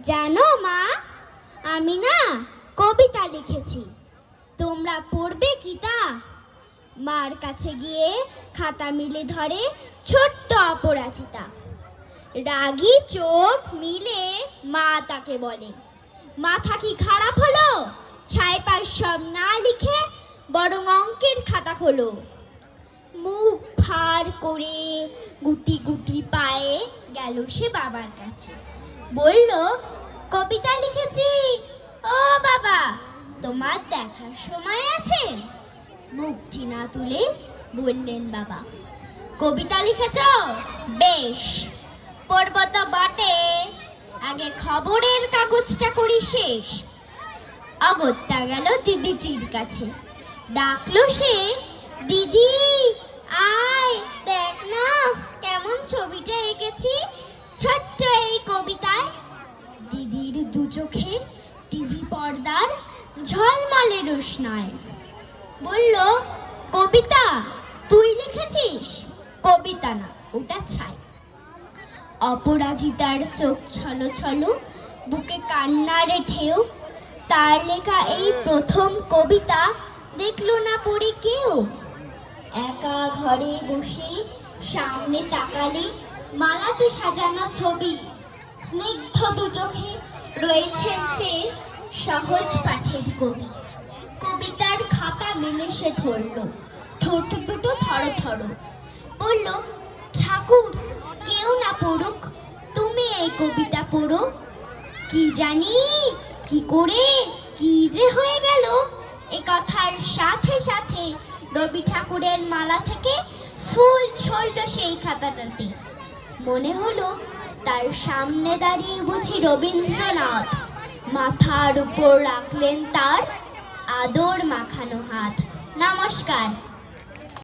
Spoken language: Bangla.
জানো মা, আমি না কবিতা লিখেছি, তোমরা পড়বে কি তা? মার কাছে গিয়ে খাতা মিলে ধরে ছোট্ট অপরাজিতা। রাগী চোখ মিলে মা তাকে বলে, মাথা কি খারাপ হলো? ছাইপাশ সব না লিখে বরং অঙ্কের খাতা খোলো। মুখ ভার করে গুটি গুটি পায়ে গেল সে বাবার কাছে, বলল, কবিতা লিখেছি। ও বাবা, তোমার দেখার সময় আছে? মুখটি না তুলে বললেন বাবা, কবিতা লিখেছ? বেশ, পড়ব তো বটে, আগে খবরের কাগজটা করি শেষ। অগত্যা গেল দিদিটির কাছে, ডাকলো সে, দিদি আয় দেখ না কেমন ছবিটা এঁকেছি ছোট্ট এই কবিতায়। দিদির দু চোখে টিভি পর্দার ঝলমলে রোশনায়। বলল, কবিতা তুই লিখেছিস? কবিতা না, ওটা ছাই। অপরাজিতার চোখ ছলো ছলো, বুকে কান্নার ঢেউ। তার লেখা এই প্রথম কবিতা দেখলো না পড়ে কেউ। একা ঘরে বসে সামনে তাকালে মালাতে সাজানো ছবি, স্নিগ্ধ দু চোখে রয়েছেন চেয়ে সহজ পাঠের কবি। কবিতার খাতা মেলে সে ধরল, ঠোঁট দুটো থরো থরো। বলল, ঠাকুর কেউ না পড়ুক, তুমি এই কবিতা পড়ো। কি জানি কি করে কি যে হয়ে গেল, এ কথার সাথে সাথে রবি ঠাকুরের মালা থেকে ফুল ছড়ল সেই খাতাটাতে। মনে হলো তার সামনে দাঁড়িয়ে বুঝি রবীন্দ্রনাথ, মাথার উপর রাখলেন তার আদর মাখানো হাত। নমস্কার।